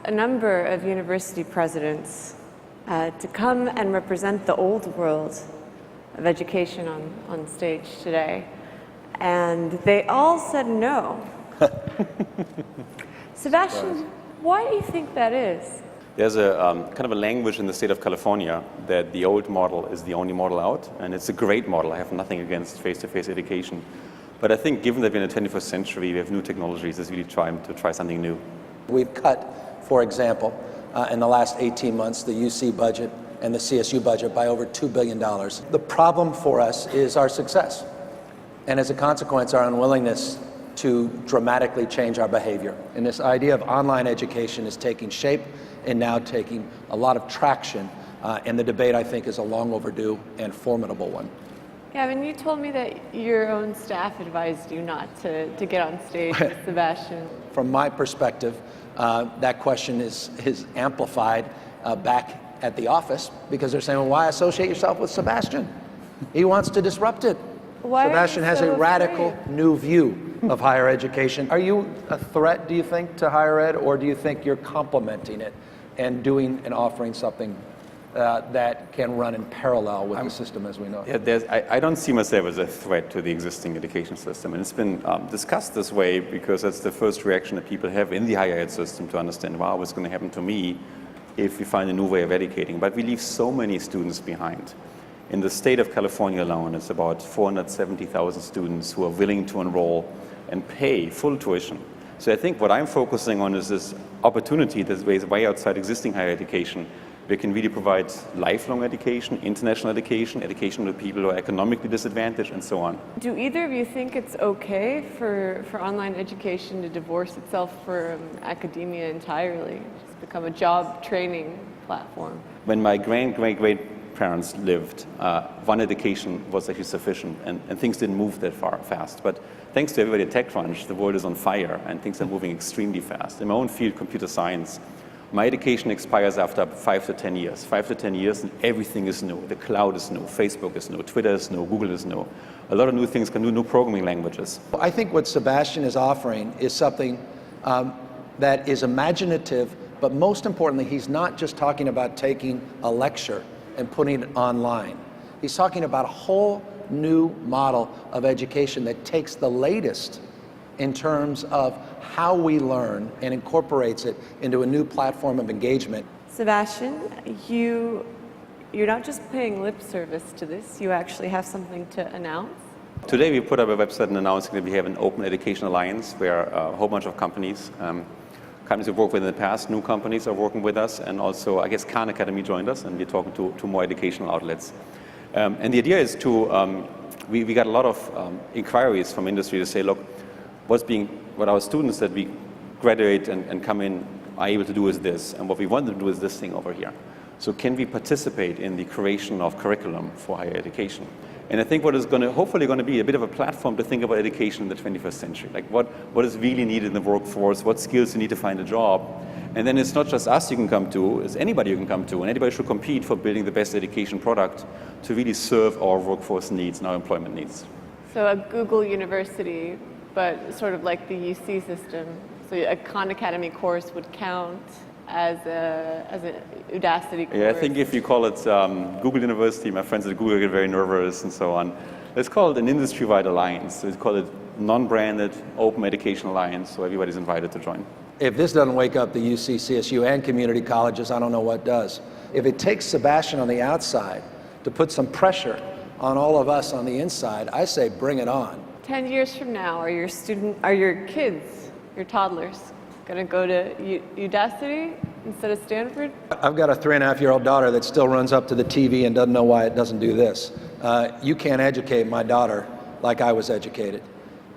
a number of university presidents to come and represent the old world of education on stage today. And they all said no. Sebastian, why do you think that is? There's a kind of a language in the state of California that the old model is the only model out, and it's a great model. I have nothing against face-to-face education. But I think given that we're in the 21st century, we have new technologies, it's really trying to try something new. We've cut, for example, in the last 18 months, the UC budget and the CSU budget by over $2 billion. The problem for us is our success. And as a consequence, our unwillingness to dramatically change our behavior. And this idea of online education is taking shape and now taking a lot of traction. And the debate, I think, is a long overdue and formidable one. Gavin, you told me that your own staff advised you not to get on stage with Sebastian. From my perspective, that question is amplified back at the office because they're saying, well, why associate yourself with Sebastian? He wants to disrupt it. Why Sebastian has a radical new view of higher education. Are you a threat, do you think, to higher ed, or do you think you're complementing it and doing and offering something that can run in parallel with the system as we know it? Yeah, I don't see myself as a threat to the existing education system, and it's been discussed this way because that's the first reaction that people have in the higher ed system to understand, wow, what's going to happen to me if we find a new way of educating. But we leave so many students behind. In the state of California alone, it's about 470,000 students who are willing to enroll and pay full tuition. So I think what I'm focusing on is this opportunity that's way outside existing higher education. We can really provide lifelong education, international education, education to people who are economically disadvantaged, and so on. Do either of you think it's okay for online education to divorce itself from academia entirely, just become a job training platform? When my great-great-great-parents lived, one education was actually sufficient, and things didn't move that fast. But thanks to everybody at TechCrunch, the world is on fire, and things are moving extremely fast. In my own field, computer science, my education expires after 5 to 10 years. 5 to 10 years and everything is new. The cloud is new, Facebook is new, Twitter is new, Google is new. A lot of new things can do, new programming languages. I think what Sebastian is offering is something that is imaginative, but most importantly, he's not just talking about taking a lecture and putting it online. He's talking about a whole new model of education that takes the latest in terms of how we learn and incorporates it into a new platform of engagement. Sebastian, you're not just paying lip service to this, you actually have something to announce. Today we put up a website and announcing that we have an open education alliance where a whole bunch of companies we've worked with in the past, new companies are working with us, and also I guess Khan Academy joined us, and we're talking to more educational outlets. And the idea is to, we got a lot of inquiries from industry to say, look, what our students that we graduate and come in are able to do is this, and what we want to do is this thing over here. So can we participate in the creation of curriculum for higher education? And I think what is hopefully going to be a bit of a platform to think about education in the 21st century. Like what is really needed in the workforce, what skills you need to find a job. And then it's not just us you can come to, it's anybody you can come to, and anybody should compete for building the best education product to really serve our workforce needs and our employment needs. So a Google University, but sort of like the UC system. So a Khan Academy course would count as an Udacity course. Yeah, I think if you call it Google University, my friends at Google get very nervous and so on. Let's call it an industry-wide alliance. So let's call it non-branded open education alliance, so everybody's invited to join. If this doesn't wake up the UC, CSU, and community colleges, I don't know what does. If it takes Sebastian on the outside to put some pressure on all of us on the inside, I say bring it on. 10 years from now, are your kids, your toddlers, going to go to Udacity instead of Stanford? I've got a 3.5-year-old daughter that still runs up to the TV and doesn't know why it doesn't do this. You can't educate my daughter like I was educated.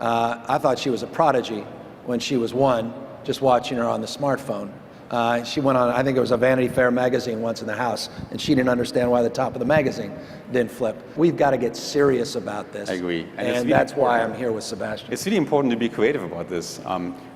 I thought she was a prodigy when she was 1, just watching her on the smartphone. She went on, I think it was a Vanity Fair magazine once in the house, and she didn't understand why the top of the magazine didn't flip. We've got to get serious about this. I agree. And that's why I'm here with Sebastian. It's really important to be creative about this.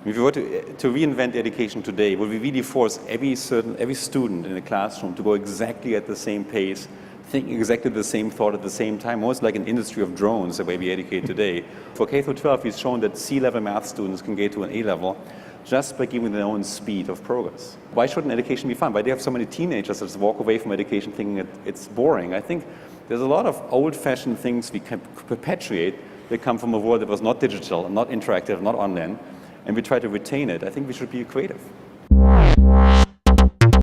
If we were to reinvent education today, would we really force every student in the classroom to go exactly at the same pace, think exactly the same thought at the same time, almost like an industry of drones, the way we educate today. For K-12, we've shown that C-level math students can get to an A-level, just by giving their own speed of progress. Why shouldn't education be fun? Why do you have so many teenagers that just walk away from education thinking that it's boring? I think there's a lot of old-fashioned things we can perpetuate that come from a world that was not digital, not interactive, not online, and we try to retain it. I think we should be creative.